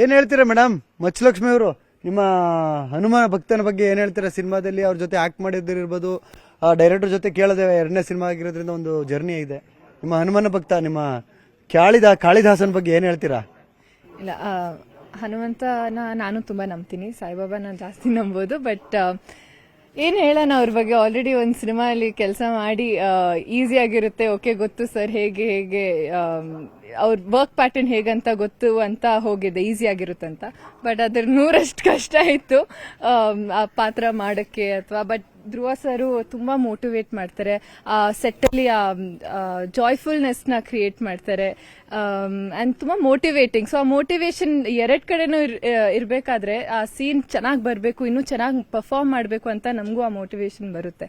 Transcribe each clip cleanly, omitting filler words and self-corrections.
ಏನ್ ಹೇಳ್ತೀರಾ ಮೇಡಮ್ ಮಚ್ಚಲಕ್ಷ್ಮಿ ಅವರು? ನಿಮ್ಮ ಹನುಮಾನ ಭಕ್ತನ ಬಗ್ಗೆ ಏನ್ ಹೇಳ್ತೀರಾ? ಸಿನಿಮಾದಲ್ಲಿ ಅವ್ರ ಜೊತೆ ಆಕ್ಟ್ ಮಾಡಿದಿರ್ಬೋದು, ಡೈರೆಕ್ಟರ್ ಜೊತೆ ಕೇಳದೆ ಎರಡನೇ ಸಿನಿಮಾ ಆಗಿರೋದ್ರಿಂದ ಒಂದು ಜರ್ನಿ ಇದೆ. ನಿಮ್ಮ ಹನುಮಾನ ಭಕ್ತ, ನಿಮ್ಮ ಕಾಳಿದಾಸನ ಬಗ್ಗೆ ಏನ್ ಹೇಳ್ತೀರಾ? ಇಲ್ಲ, ಹನುಮಂತನ ನಾನು ತುಂಬ ನಂಬ್ತೀನಿ, ಸಾಯಿಬಾಬಾನ ಜಾಸ್ತಿ ನಂಬೋದು. ಬಟ್ ಏನು ಹೇಳೋಣ ಅವ್ರ ಬಗ್ಗೆ, ಆಲ್ರೆಡಿ ಒಂದು ಸಿನಿಮಾಲಿ ಕೆಲಸ ಮಾಡಿ ಈಸಿಯಾಗಿರುತ್ತೆ, ಓಕೆ ಗೊತ್ತು ಸರ್ ಹೇಗೆ ಅವ್ರ ವರ್ಕ್ ಪ್ಯಾಟರ್ನ್ ಹೇಗಂತ ಗೊತ್ತು ಅಂತ ಹೋಗಿದೆ, ಈಸಿಯಾಗಿರುತ್ತೆ ಅಂತ. ಬಟ್ ಅದ್ರ 100% ಕಷ್ಟ ಇತ್ತು ಆ ಪಾತ್ರ ಮಾಡೋಕ್ಕೆ ಅಥವಾ. ಬಟ್ ಧ್ರುವ ಸರು ತುಂಬ ಮೋಟಿವೇಟ್ ಮಾಡ್ತಾರೆ, ಆ ಸೆಟ್ಟಲ್ಲಿ ಆ ಜಾಯ್ಫುಲ್ನೆಸ್ನ ಕ್ರಿಯೇಟ್ ಮಾಡ್ತಾರೆ ಆ್ಯಂಡ್ ತುಂಬ ಮೋಟಿವೇಟಿಂಗ್. ಸೊ ಆ ಮೋಟಿವೇಶನ್ ಎರಡು ಕಡೆನೂ ಇರಬೇಕಾದ್ರೆ ಆ ಸೀನ್ ಚೆನ್ನಾಗಿ ಬರಬೇಕು, ಇನ್ನೂ ಚೆನ್ನಾಗಿ ಪರ್ಫಾರ್ಮ್ ಮಾಡಬೇಕು ಅಂತ ನಮಗೂ ಆ ಮೋಟಿವೇಶನ್ ಬರುತ್ತೆ.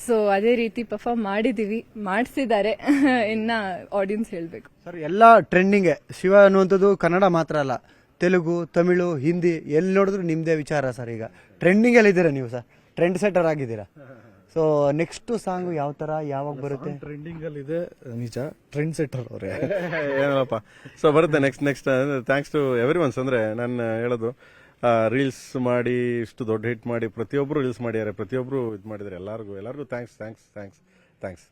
ಸೊ ಅದೇ ರೀತಿ ಪರ್ಫಾರ್ಮ್ ಮಾಡಿಸಿದ್ದಾರೆ. ಇನ್ನು ಆಡಿಯನ್ಸ್ ಹೇಳಬೇಕು ಸರ್. ಎಲ್ಲ ಟ್ರೆಂಡಿಂಗ್ ಶಿವ ಅನ್ನುವಂಥದ್ದು ಕನ್ನಡ ಮಾತ್ರ ಅಲ್ಲ, ತೆಲುಗು, ತಮಿಳು, ಹಿಂದಿ ಎಲ್ಲಿ ನೋಡಿದ್ರು ನಿಮ್ಮದೇ ವಿಚಾರ ಸರ್. ಈಗ ಟ್ರೆಂಡಿಂಗಲ್ಲಿ ಇದ್ದೀರಾ ನೀವು ಸರ್, ಟ್ರೆಂಡ್ ಸೆಟರ್ ಆಗಿದ್ದೀರಾ. ಸೊ ನೆಕ್ಸ್ಟ್ ಸಾಂಗ್ ಯಾವ ತರ ಯಾವಾಗ ಬರುತ್ತೆ? ಟ್ರೆಂಡಿಂಗ್ ಅಲ್ಲಿ ಇದೆ ನಿಜ, ಟ್ರೆಂಡ್ ಸೆಟರ್ ಅವರೇ ಏನಪ್ಪ. ಸೊ ಬರುತ್ತೆ next thanks to every ones. ಅಂದ್ರೆ ನಾನು ಹೇಳೋದು, ರೀಲ್ಸ್ ಮಾಡಿ ಇಷ್ಟು ದೊಡ್ಡ ಹಿಟ್ ಮಾಡಿ ಪ್ರತಿಯೊಬ್ಬರು ರೀಲ್ಸ್ ಮಾಡಿದ್ದಾರೆ, ಪ್ರತಿಯೊಬ್ಬರು ಇದು ಮಾಡಿದ್ದಾರೆ. ಎಲ್ಲರಿಗೂ ಥ್ಯಾಂಕ್ಸ್.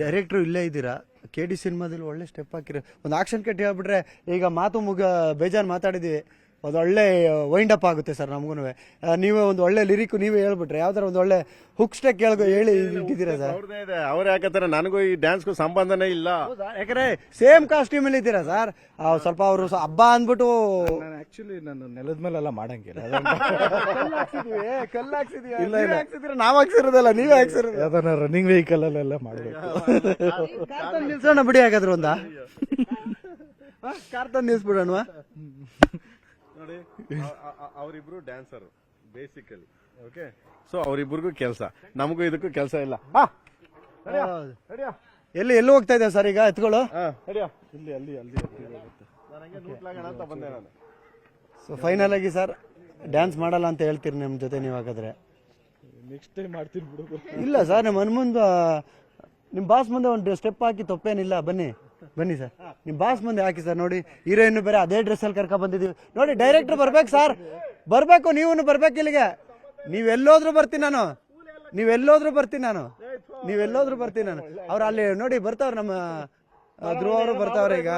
ಡೈರೆಕ್ಟ್ರು ಇಲ್ಲೇ ಇದ್ದೀರಾ, KD ಸಿನಿಮಾದಲ್ಲಿ ಒಳ್ಳೆ ಸ್ಟೆಪ್ ಹಾಕಿರೋ. ಒಂದು ಆಕ್ಷನ್ ಕಟ್ ಹೇಳ್ಬಿಟ್ರೆ ಈಗ ಮಾತು ಬೇಜಾನ್ ಮಾತಾಡಿದೀವಿ, ಒಂದು ಒಳ್ಳೆ ವೈಂಡ್ ಅಪ್ ಆಗುತ್ತೆ ಸರ್ ನಮಗೂ. ನೀವೇ ಒಂದು ಒಳ್ಳೆ ಲಿರಿಕ್ ನೀವೇ ಹೇಳ್ಬಿಟ್ರೆ ಯಾವ್ದಾರ ಒಂದು ಒಳ್ಳೆ ಹುಕ್ ಸ್ಟೆಕ್ ಹೇಳಿ ಇಟ್ಟಿದ್ದೀರಾ ಸರ್. ಅವ್ರು ಯಾಕಂತಾರೆ, ನನಗೂ ಈ ಡ್ಯಾನ್ಸ್ಗೂ ಸಂಬಂಧನೇ ಇಲ್ಲ. ಯಾಕಂದ್ರೆ ಸೇಮ್ ಕಾಸ್ಟ್ಯೂಮ್ ಅಲ್ಲಿ ಇದ್ದೀರಾ ಸರ್. ಸ್ವಲ್ಪ ಅವರು ಹಬ್ಬ ಅಂದ್ಬಿಟ್ಟು ಆಕ್ಚುಲಿ ನಾನು ನೆಲದ ಮೇಲೆಲ್ಲ ಮಾಡಂಗಿಲ್ಲ, ಹಾಕ್ಸಿದ್ರೆ ನಾವ್ ಹಾಕ್ಸಿರೋದಲ್ಲ, ನೀವೇ ಹಾಕ್ಸಿರೋದು. ಯಾವ್ದಾರ ರನ್ನಿಂಗ್ ವೆಹಿಕಲ್ ಅಲ್ಲೆಲ್ಲ ಮಾಡಬೇಕು. ನಿಲ್ಸೋಣ ಬಿಡಿ, ಹಾಗಾದ್ರೆ ಒಂದ ಕಾರ್ ತಂದು ನಿಲ್ಸ್ಬಿಡೋಣ. ನೋಡಿ, ಅವರಿಬ್ರು ಡ್ಯಾನ್ಸರ್ ಬೇಸಿಕಲಿ, ಓಕೆ. ಸೊ ಅವರಿಬ್ರಿಗೂ ಕೆಲಸ, ನಮಗೂ ಇದಕ್ಕೂ ಕೆಲಸ ಇಲ್ಲ. ಎಲ್ಲಿ ಹೋಗ್ತಾ ಇದ್ದೇವೆ ಸರ್ ಈಗ ಎತ್ಕೊಳ್ಳು? ಸೊ ಫೈನಲ್ ಆಗಿ ಸರ್ ಡ್ಯಾನ್ಸ್ ಮಾಡಲ್ಲ ಅಂತ ಹೇಳ್ತೀರಿ ನಿಮ್ ಜೊತೆ ನೀವು? ಹಾಗಾದ್ರೆ ನೆಕ್ಸ್ಟ್ ಟೈಮ್ ಮಾಡ್ತೀನಿ ಬಿಡು. ಇಲ್ಲ ಸರ್, ನಿಮ್ಮ ನಿಮ್ ಬಾಸ್ ಮುಂದೆ ಒಂದು ಸ್ಟೆಪ್ ಹಾಕಿ ತಪ್ಪೇನಿಲ್ಲ. ಬನ್ನಿ ಸರ್, ನಿಮ್ ಬಾಸ್ ಮುಂದೆ ಹಾಕಿ ಸರ್. ನೋಡಿ, ಹೀರೋಯಿನ್ ಬೇರೆ ಅದೇ ಡ್ರೆಸ್ ಅಲ್ಲಿ ಕರ್ಕೊಂಡ್ ಬಂದಿದೀವಿ. ನೋಡಿ, ಡೈರೆಕ್ಟರ್ ಬರ್ಬೇಕು ಸರ್, ಬರ್ಬೇಕು, ನೀವು ಬರ್ಬೇಕು ಇಲ್ಲಿಗೆ. ನೀವೆಲ್ಲೋದ್ರು ಬರ್ತೀನಿ ನಾನು. ಅವ್ರ ಅಲ್ಲಿ ನೋಡಿ ಬರ್ತಾವ್ರ, ನಮ್ಮ ಧ್ರುವ ಅವರು ಬರ್ತಾವ್ರೆ ಈಗ.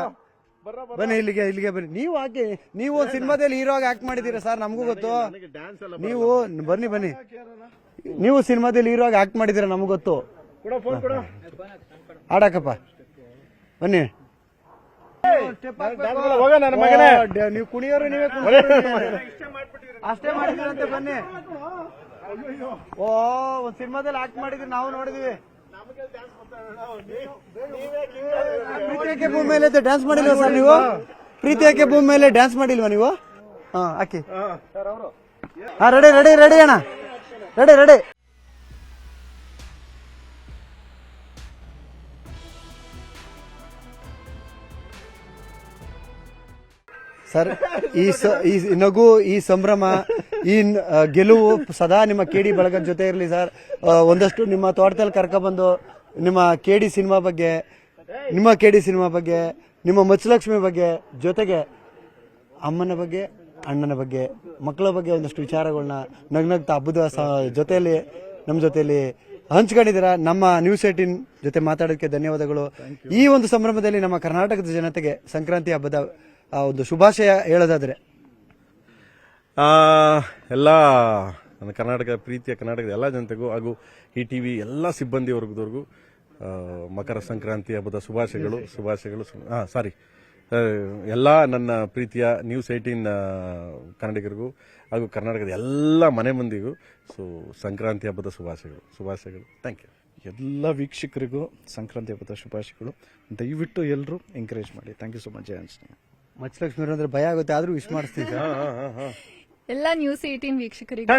ಬನ್ನಿ ಇಲ್ಲಿಗೆ ಬನ್ನಿ. ನೀವು ಹಾಕಿ, ನೀವು ಒಂದು ಸಿನಿಮಾದಲ್ಲಿ ಹೀರೋ ಆಗಿ ಆಕ್ಟ್ ಮಾಡಿದೀರಾ ಸರ್, ನಮಗೂ ಗೊತ್ತು. ನೀವು ಬನ್ನಿ, ನೀವು ಸಿನಿಮಾದಲ್ಲಿ ಹೀರೋ ಆಗಿ ಆಕ್ಟ್ ಮಾಡಿದೀರಾ, ನಮಗೂ ಗೊತ್ತು. ಆಡಕಪ್ಪ ಬನ್ನಿ. ನೀವು ಕುಣಿಯೋರು ನೀವೇ ಅಷ್ಟೇ ಮಾಡಿದ್ರಂತೆ. ಬನ್ನಿ. ಓ, ಒಂದ್ ಸಿನಿಮಾದಲ್ಲಿ ಆಕ್ಟ್ ಮಾಡಿದ್ರಿ, ನಾವು ನೋಡಿದೀವಿ. ಪ್ರೀತಿಯಕ್ಕೆ ಭೂಮಿ ಮೇಲೆ ಡ್ಯಾನ್ಸ್ ಮಾಡಿಲ್ವಾ ಸರ್ ನೀವು? ಪ್ರೀತಿಯಕ್ಕೆ ಭೂಮಿ ಮೇಲೆ ಡ್ಯಾನ್ಸ್ ಮಾಡಿಲ್ವಾ ನೀವು? ಹಾಕಿ. ರೆಡಿ ಅಣ್ಣ, ರೆಡಿ. ಸರ್, ಈ ನಗು, ಈ ಸಂಭ್ರಮ, ಈ ಗೆಲುವು ಸದಾ ನಿಮ್ಮ KD ಬಳಗದ ಜೊತೆ ಇರಲಿ ಸರ್. ಒಂದಷ್ಟು ನಿಮ್ಮ ತೋಟದಲ್ಲಿ ಕರ್ಕೊಬಂದು ನಿಮ್ಮ KD ಸಿನಿಮಾ ಬಗ್ಗೆ, ನಿಮ್ಮ ಮಚ್ಚಲಕ್ಷ್ಮಿ ಬಗ್ಗೆ, ಜೊತೆಗೆ ಅಮ್ಮನ ಬಗ್ಗೆ, ಅಣ್ಣನ ಬಗ್ಗೆ, ಮಕ್ಕಳ ಬಗ್ಗೆ ಒಂದಷ್ಟು ವಿಚಾರಗಳನ್ನ ನಗ್ನಗ್ತಾ ಹಬ್ಬದ ಜೊತೆಯಲ್ಲಿ ನಮ್ಮ ಜೊತೆಯಲ್ಲಿ ಹಂಚ್ಕೊಂಡಿದ್ದೀರಾ. ನಮ್ಮ ನ್ಯೂಸ್ 18 ಜೊತೆ ಮಾತಾಡೋದಕ್ಕೆ ಧನ್ಯವಾದಗಳು. ಈ ಒಂದು ಸಂಭ್ರಮದಲ್ಲಿ ನಮ್ಮ ಕರ್ನಾಟಕದ ಜನತೆಗೆ ಸಂಕ್ರಾಂತಿ ಹಬ್ಬದ ಒಂದು ಶುಭಾಶಯ ಹೇಳೋದಾದ್ರೆ? ಎಲ್ಲ ನನ್ನ ಪ್ರೀತಿಯ ಕರ್ನಾಟಕದ ಎಲ್ಲ ಜನತೆಗೂ ಹಾಗೂ ಈ TV ಎಲ್ಲ ಸಿಬ್ಬಂದಿ ವರ್ಗದವರೆಗೂ ಮಕರ ಸಂಕ್ರಾಂತಿ ಹಬ್ಬದ ಶುಭಾಶಯಗಳು. ಸಾರಿ, ಎಲ್ಲ ನನ್ನ ಪ್ರೀತಿಯ ನ್ಯೂಸ್ 18 ಕನ್ನಡಿಗರಿಗೂ ಹಾಗೂ ಕರ್ನಾಟಕದ ಎಲ್ಲ ಮನೆ ಮಂದಿಗೂ ಸಂಕ್ರಾಂತಿ ಹಬ್ಬದ ಶುಭಾಶಯಗಳು. Thank you. ಎಲ್ಲ ವೀಕ್ಷಕರಿಗೂ ಸಂಕ್ರಾಂತಿ ಹಬ್ಬದ ಶುಭಾಶಯಗಳು. ದಯವಿಟ್ಟು ಎಲ್ಲರೂ ಎಂಕರೇಜ್ ಮಾಡಿ. Thank you so much. Jaya Anjaneya. ಮಚ್ಚಲಕ್ಷ್ಮಿ ಅಂದ್ರೆ ಭಯ ಆಗುತ್ತೆ, ಆದ್ರೂ ವಿಶ್ ಮಾಡಿಸ್ತೀನಿ ಸರ್. ಎಲ್ಲ ನ್ಯೂಸ್ 18 ವೀಕ್ಷಕರಿಗೆ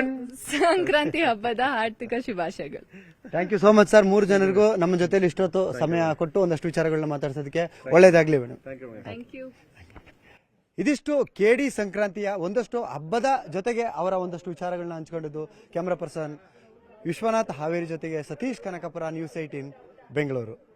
ಸಂಕ್ರಾಂತಿ ಹಬ್ಬದ ಹಾರ್ದಿಕ ಶುಭಾಶಯಗಳು. Thank you so much sir. 3 ಜನರಿಗೂ ನಮ್ಮ ಜೊತೆಲಿ ಇಷ್ಟೊತ್ತು ಸಮಯ ಕೊಟ್ಟು ಒಂದಷ್ಟು ವಿಚಾರಗಳನ್ನ ಮಾತಾಡ್ಸೋದಕ್ಕೆ ಒಳ್ಳೇದಾಗ್ಲಿ ಮೇಡಮ್. Thank you. ಇದಿಷ್ಟು KD ಸಂಕ್ರಾಂತಿಯ ಒಂದಷ್ಟು ಹಬ್ಬದ ಜೊತೆಗೆ ಅವರ ಒಂದಷ್ಟು ವಿಚಾರಗಳನ್ನ ಹಂಚ್ಕೊಂಡಿದ್ದು ಕ್ಯಾಮರಾ ಪರ್ಸನ್ ವಿಶ್ವನಾಥ್ ಹಾವೇರಿ ಜೊತೆಗೆ ಸತೀಶ್ ಕನಕಪುರ, ನ್ಯೂಸ್ 18 ಬೆಂಗಳೂರು.